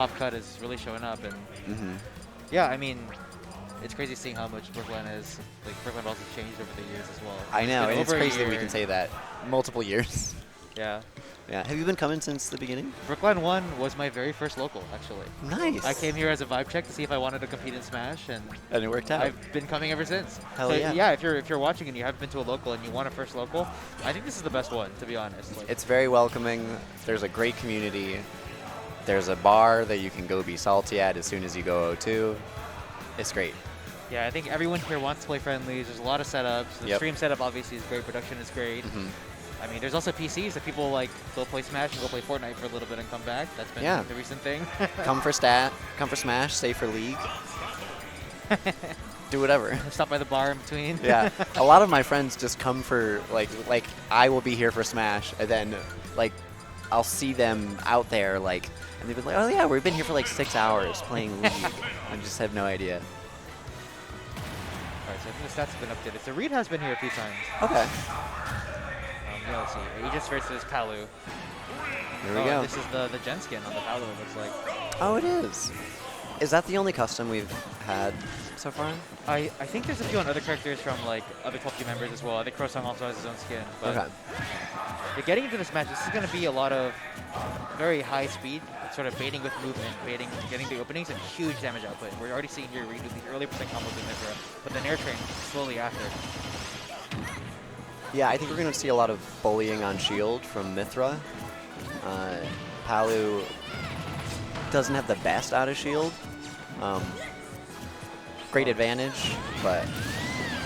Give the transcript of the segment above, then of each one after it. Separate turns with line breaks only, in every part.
off cut is really showing up. And
Mm-hmm.
yeah, I mean, it's crazy seeing how much BrookLAN BrookLAN Brawls has changed over the years as well.
I know,
been
and it's
over a
crazy that we
year.
can say that multiple years.
Yeah.
Yeah. Have you been coming since the beginning?
BrookLAN 1 was my very first local, actually.
Nice.
I came here as a vibe check to see if I wanted to compete in Smash, and
And it worked out.
I've been coming ever since.
Hell
so
yeah.
if you're watching and you haven't been to a local and you want a first local, I think this is the best one, to be honest. Like,
It's very welcoming. There's a great community. There's a bar that you can go be salty at as soon as you go O2. It's great.
yeah, I think everyone here wants to play friendlies. There's a lot of setups. The
Yep.
stream setup obviously is great. Production is great.
Mm-hmm.
I mean, there's also PCs that people like go play Smash and go play Fortnite for a little bit and come back. That's been
Yeah.
the recent thing.
Come for Smash, stay for League. Do whatever.
Stop by the bar in between.
Yeah, a lot of my friends just come for like I will be here for Smash, and then like I'll see them out there like, and they've been like, oh yeah, we've been here for like 6 hours playing League. I just have no idea.
Alright, so I think the stats have been updated. So Reed has been here a few times.
Okay,
Yeah, let's see. Aegis versus Palu.
here we go.
This is the gen skin on the Palu, it looks like.
Oh, it is. Is that the only custom we've had so far?
I think there's a few on other characters from like other top team members as well. I think Krosong also has his own skin. But
Okay.
you're getting into this match, this is going to be a lot of very high speed, sort of baiting with movement, getting the openings, and huge damage output. We're already seeing here Reed with the early percent combos in Mythra, but the Nair train slowly after.
Yeah, I think we're going to see a lot of bullying on shield from Mythra. Palu doesn't have the best out of shield. Great advantage, but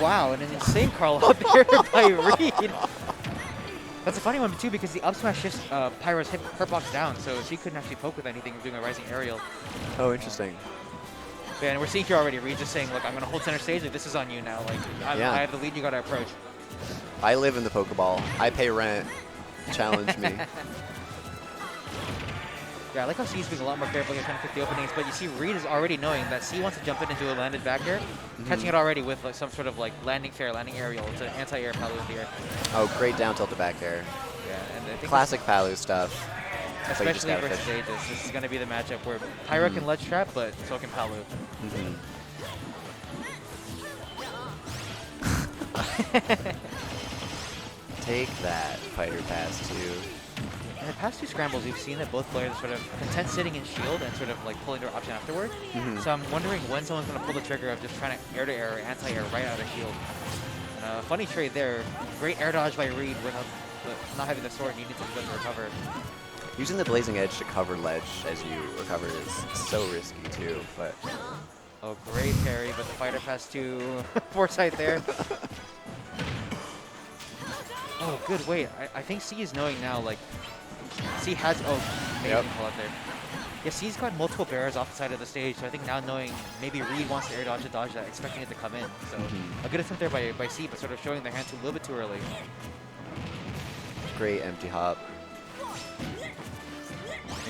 Wow, and an insane Carl out there by Reed. That's a funny one too, because the up smash shifts Pyra's hitbox down, so she couldn't actually poke with anything doing a rising aerial.
oh, interesting.
Yeah, and we're seeing here already Reed just saying, look, I'm going to hold center stage, like, this is on you now. Like, I have the lead, you got to approach.
I live in the Pokeball. I pay rent. Challenge me.
Yeah, I like how C's being a lot more careful here, trying to pick the openings, but you see Reed is already knowing that C wants to jump in and do a landed back air, catching it already with like some sort of like landing aerial. It's an anti-air Palu here.
Oh, great down tilt to back air.
Yeah, and I think
Classic Palu stuff. But you just
especially
gotta
versus
fish.
Aegis, this is going to be the matchup where Pyra can ledge trap, but so can Palu.
Take that, Fighter Pass 2.
In the past two scrambles, we've seen that both players are sort of content sitting in shield and sort of like pulling their option afterward. So I'm wondering when someone's going to pull the trigger of just trying to air-to-air or anti-air right out of shield. Funny trade there. Great air dodge by Reed without not having the sword needing to recover.
Using the Blazing Edge to cover ledge as you recover is so risky too, but
Oh, great parry, but the fighter pass to foresight there. Oh, good wait. I think C is knowing now, like, C has, amazing pull out there. Yeah, C's got multiple barriers off the side of the stage, so I think now knowing maybe Reed wants to air dodge to dodge that, expecting it to come in. So a good attempt there by C, but sort of showing their hand a little bit too early.
great empty hop.
Okay,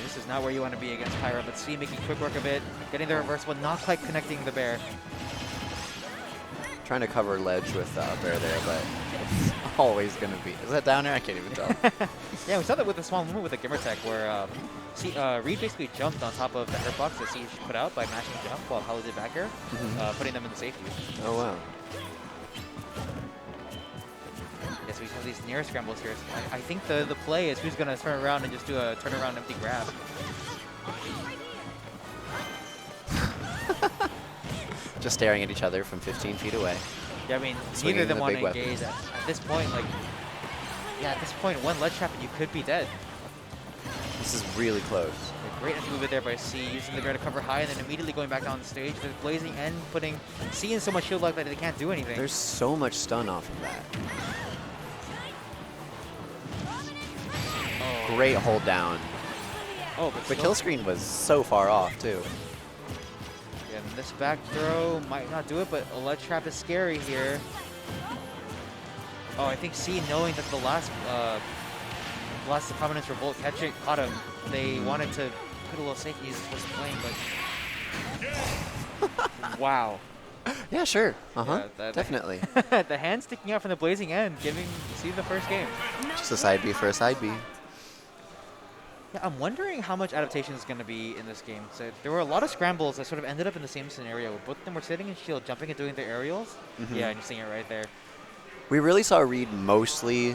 this is not where you want to be against Pyra, but C making quick work of it, getting the reversible, not quite connecting the bear.
Trying to cover ledge with bear there, but it's always gonna be. Is that down there? I can't even tell.
Yeah, we saw that with a small moment with the Gimmer Tech where Reed basically jumped on top of the airbox that C put out by mashing jump while Palu did back air, putting them in the safety.
Oh wow.
Yes, we have these near scrambles here. I think the play is who's going to turn around and just do a turnaround empty grab.
Just staring at each other from 15 feet away.
Yeah, I mean,
Swinging
neither of them
the
want
big
to engage
weapons.
at this point. Like, yeah, at this point, one ledge trap and you could be dead.
This is really close.
A great move there by C, using the bear to cover high and then immediately going back down the stage. The blazing end, putting C in so much shield lock that they can't do anything.
There's so much stun off of that.
Oh.
Great hold down.
Oh, but
The
still-
kill screen was so far off too.
Yeah, and this back throw might not do it, but a ledge trap is scary here. Oh, I think C, knowing that the last Prominence Revolt caught him, they wanted to put a little safety as opposed to playing, but wow.
Yeah, sure.
Yeah,
Definitely.
The hand sticking out from the blazing end, giving C the first game.
Just a side B for a side B.
Yeah, I'm wondering how much adaptation is going to be in this game. So there were a lot of scrambles that sort of ended up in the same scenario. Both of them were sitting in shield, jumping and doing their aerials. Yeah, and you're seeing it right there.
We really saw Reed mostly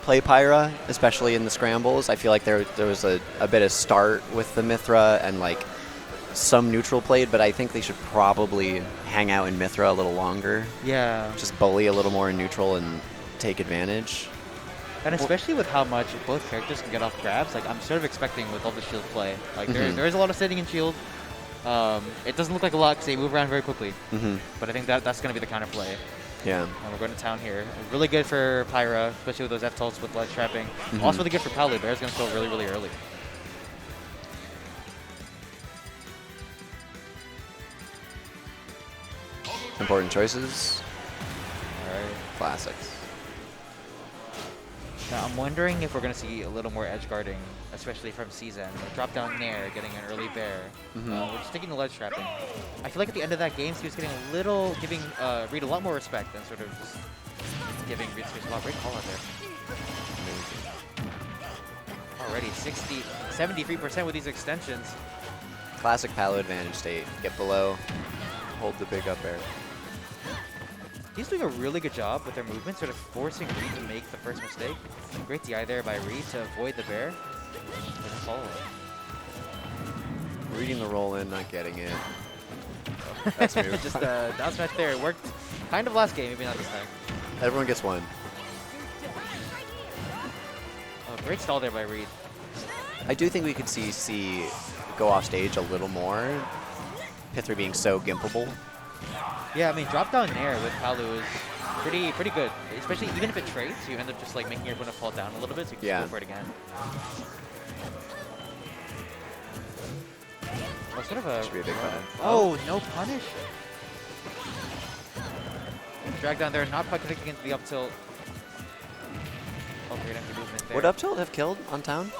play Pyra, especially in the scrambles. I feel like there was a bit of start with the Mythra and like some neutral played, but I think they should probably hang out in Mythra a little longer.
Yeah.
Just bully a little more in neutral and take advantage.
And especially with how much both characters can get off grabs, like I'm sort of expecting with all the shield play. Like there is a lot of sitting in shield. It doesn't look like a lot because they move around very quickly. But I think that's going to be the counter play.
Yeah.
And we're going to town here. Really good for Pyra, especially with those F-Tults with ledge trapping. Also really good for Palu. Bear's going to kill really, really early.
Important choices.
All right.
Classics.
Now, I'm wondering if we're going to see a little more edge guarding, especially from Season. Drop down Nair, getting an early bear. We're just taking the ledge trapping. I feel like at the end of that game, he was getting a little, giving Reed a lot more respect than sort of just giving Reed space. Wow, great call out there. Already 73% with these extensions.
Classic Palu advantage state. Get below, hold the big up air.
He's doing a really good job with their movement, sort of forcing Reed to make the first mistake. Great DI there by Reed to avoid the bear.
Reading the roll in, not getting it. Oh, that's move.
Just down smash there. It worked kind of last game, maybe not this time.
Everyone gets one.
Oh, great stall there by Reed.
I do think we could see C go off stage a little more. Mythra being so gimpable.
Yeah, I mean, drop down Nair with Palu is pretty good. Especially even if it trades, you end up just like making your opponent fall down a little bit, so you can just go for it again. Oh, sort of a...
Should be a big button.
Oh, no punish. Drag down there, not quite connecting into the up tilt. Oh, great empty movement there.
Would up tilt have killed on town?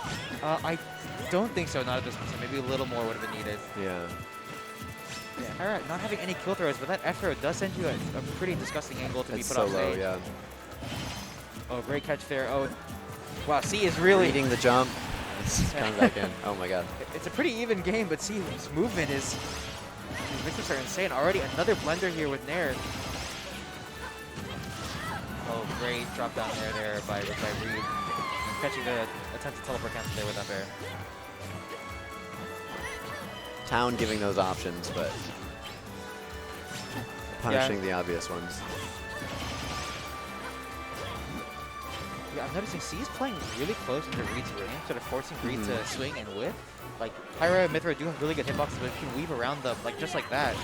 I don't think so, not at this point. Maybe a little more would have been needed.
Yeah.
Yeah, Pyra not having any kill throws, but that F throw does send you a pretty disgusting angle to
It's
be put
so
off
low,
stage.
yeah.
Oh, great catch there. Oh, wow, C is really...
Reading the jump. It's coming back in. Oh my god.
It's a pretty even game, but C's movement is... These mixers are insane. Already another blender here with Nair. Oh, great drop down there by Reed. Catching the attempt to teleport cancel there with that bear.
Town giving those options, but punishing the obvious ones.
Yeah, I'm noticing C's playing really close into Reed's range, sort of forcing Reed to swing and whip. Like, Pyra and Mythra do have really good hitboxes, but if you can weave around them, like just like that,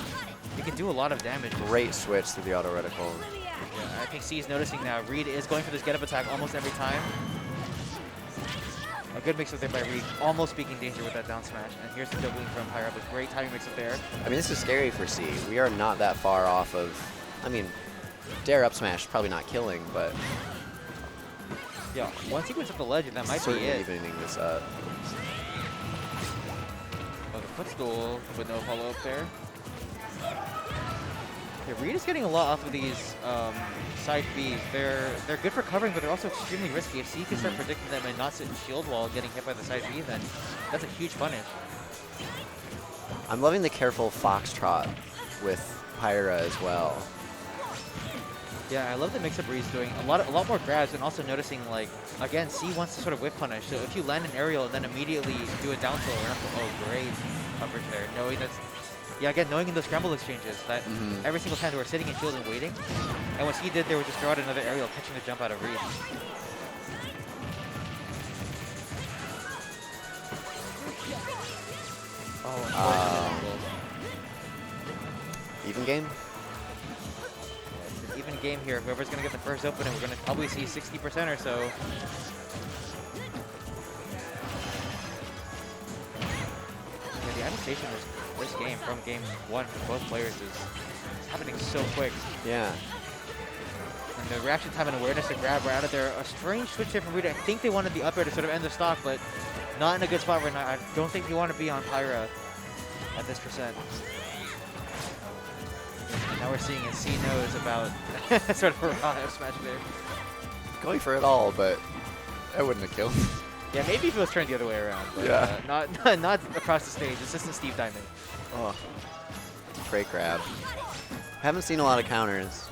you can do a lot of damage.
Great switch through the auto reticle.
Yeah, I think C is noticing now. Reed is going for this get-up attack almost every time. A good mix-up there by Reed, almost speaking danger with that down smash. And here's the juggling from Pyra, but great timing mix-up there.
I mean, this is scary for C. We are not that far off of... I mean, dare up smash, probably not killing, but...
Yeah, once he gets up the ledge, that might be it.
Evening this up.
Oh, the footstool with no follow-up there. Yeah, Reed is getting a lot off of these side Bs. They're good for covering, but they're also extremely risky. If C can start predicting them and not sit in shield wall getting hit by the side B, then that's a huge punish.
I'm loving the careful foxtrot with Pyra as well.
Yeah, I love the mix-up where he's doing a lot more grabs and also noticing, like, again, C wants to sort of whip punish. So if you land an aerial and then immediately do a down tilt, oh, great coverage there. Knowing that's, yeah, again, knowing in those scramble exchanges that every single time they were sitting in shield and waiting, and what he did, they would just throw out another aerial, catching the jump out of Reed. Oh,
even game?
Even game here. Whoever's going to get the first opening, we're going to probably see 60% or so. Yeah, the adaptation this game from game one for both players is happening so quick.
Yeah.
And the reaction time and awareness to grab right out of there. A strange switch here from Rita. I think they wanted the up air to sort of end the stock, but not in a good spot right now. I don't think they want to be on Pyra at this percent. Now we're seeing it. C knows about sort of a raw F smash there.
Going for it all, but that wouldn't have killed.
Yeah, maybe if it was turned the other way around. But,
Yeah.
not across the stage. Assistant Steve Diamond.
Oh, great grab. Haven't seen a lot of counters.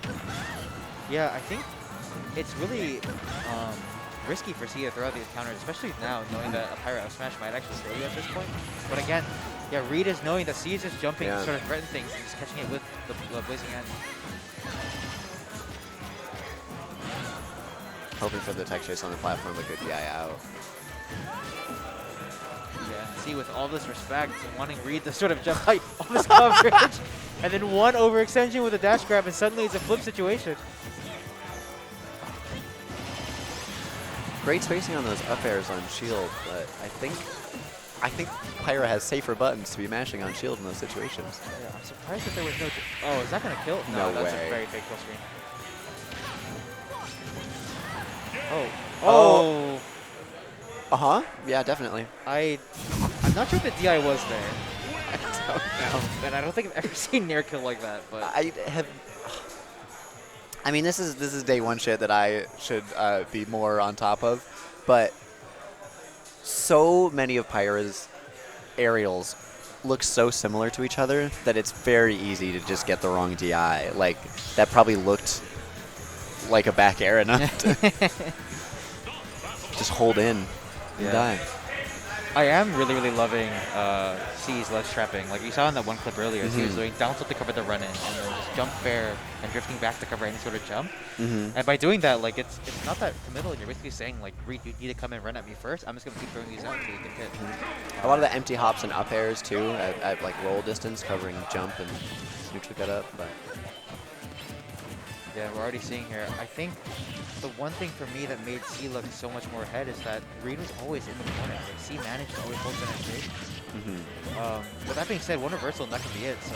Yeah, I think it's really risky for C to throw out these counters, especially now, knowing that a Pyra up smash might actually slow you at this point. But again, yeah, Reed is knowing that C is just jumping to sort of threaten things and just catching it with the blazing end.
Hoping for the tech chase on the platform, but good DI out.
Yeah, and C with all this respect and wanting Reed to sort of jump height, all this coverage, and then one overextension with a dash grab, and suddenly it's a flip situation.
Great spacing on those up airs on shield, but I think Pyra has safer buttons to be mashing on shield in those situations.
Yeah, I'm surprised that there was no... Oh, is that going to kill?
No
that's
way.
a very fake kill screen. Oh.
Uh-huh. Yeah, definitely.
I'm not sure if the DI was there.
I don't know.
And I don't think I've ever seen Nair kill like that, but...
I mean, this is day one shit that I should be more on top of, but so many of Pyra's aerials look so similar to each other that it's very easy to just get the wrong DI. Like, that probably looked like a back air enough to just hold in and die.
I am really, really loving C's ledge trapping. Like you saw in that one clip earlier, he was doing down tilt to cover the run-in, and then just jump fair and drifting back to cover any sort of jump. And by doing that, like it's not that committal, and you're basically saying like, Reed, you need to come and run at me first. I'm just gonna keep throwing these out until you get hit.
A lot of the empty hops and up airs too, at like roll distance, covering jump and neutral get up. But
yeah, we're already seeing here. I think the one thing for me that made C look so much more ahead is that Reed was always in the corner. Like C managed to always hold penetration. With that being said, one reversal and that could be it. So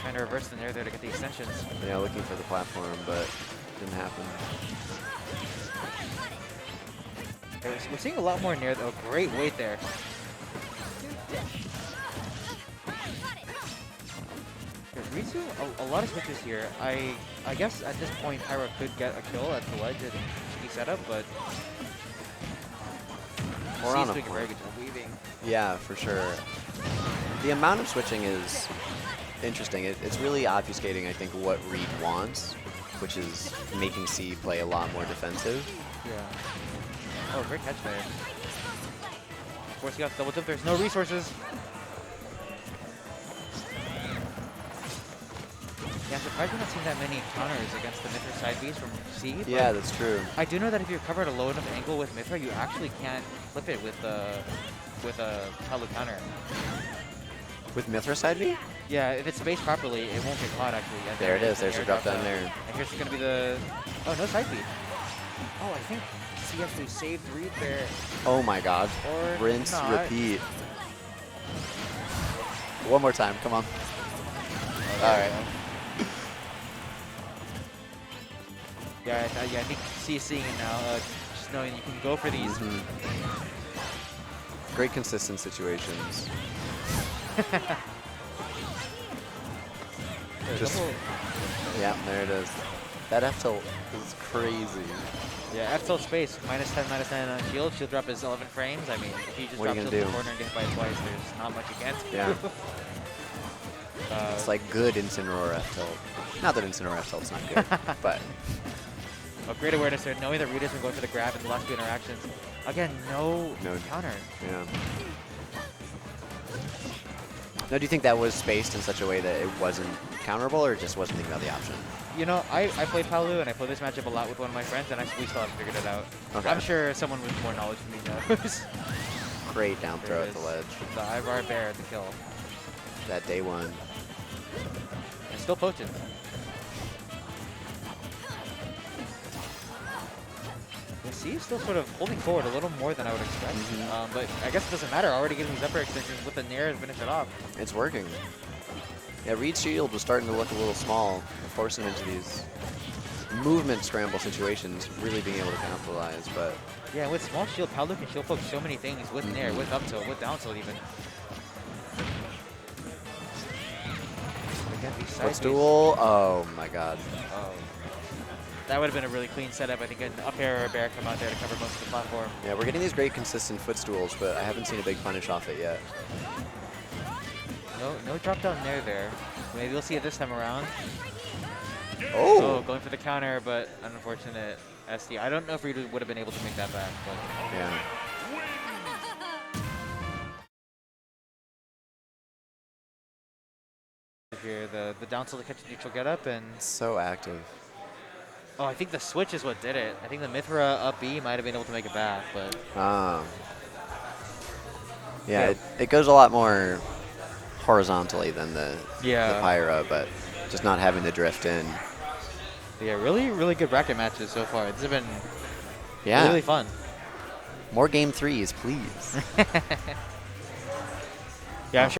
trying to reverse the Nair there to get the extensions.
Yeah, looking for the platform, but didn't happen.
We're seeing a lot more Nair though. Great weight there. Reed's doing a lot of switches here. I guess at this point Pyra could get a kill at the ledge and the setup, but C's doing a very good job weaving.
Yeah, for sure. The amount of switching is interesting. It's really obfuscating, I think, what Reed wants, which is making C play a lot more defensive.
Yeah. Oh, great catch there. Of course, he got the double jump. There's no resources. Yeah, I'm surprised we're not seeing that many counters against the Mythra side Bs from C.
Yeah, that's true.
I do know that if you're covered a low enough angle with Mythra, you actually can't flip it with a Palu counter.
With Mythra side B?
Yeah, if it's spaced properly, it won't get caught actually. Yeah,
there it is. There's a drop down there.
And here's going to be the... Oh, no side B. Oh, I think C actually saved Reed there.
Oh my god.
Or
rinse,
not.
repeat. One more time. Come on.
Oh,
all right.
Yeah, I think C is seeing it now, just knowing you can go for these.
Great consistent situations. Yeah, there it is. That F tilt is crazy.
Yeah, F tilt space, -10, -9 on shield. Shield drop is 11 frames. I mean, if you just drop shield in the corner and get hit by it twice, there's not much you can do.
Yeah. It's like good instant roar F tilt. Not that instant roar F tilt's not good, but...
Oh, great awareness there, knowing that Reed has been going for the grab in the last two interactions. Again, no counter.
Yeah. Now, do you think that was spaced in such a way that it wasn't counterable, or just wasn't thinking about the option?
You know, I played Palu, and I played this matchup a lot with one of my friends, and we still haven't figured it out.
Okay.
I'm sure someone with more knowledge than me knows.
Great down throw at the ledge.
The Ivar Bear to kill.
That day one.
And still potent. C is still sort of holding forward a little more than I would expect. But I guess it doesn't matter. Already getting these upper extensions with the Nair to finish it off.
It's working. Yeah, Reed's shield was starting to look a little small, forcing him into these movement scramble situations, really being able to capitalize. But
yeah, with small shield, Palu can shield poke so many things with Nair, with up tilt, with down tilt even.
What's duel? Oh my god.
Oh. That would have been a really clean setup. I think an up air or a bear come out there to cover most of the platform.
Yeah, we're getting these great consistent footstools, but I haven't seen a big punish off it yet.
No drop down there. Maybe we'll see it this time around.
Oh!
Going for the counter, but unfortunate SD. I don't know if we would have been able to make that back, but
Yeah.
here the down tilt to catch the neutral get up, and
So active.
oh, I think the switch is what did it. I think the Mythra up B might have been able to make it back, but
yeah, it goes a lot more horizontally than the
yeah,
Pyra, but just not having the drift in.
yeah, really good bracket matches so far. This has been
Yeah.
really fun.
More game 3s, please.
Yeah, I'm sure.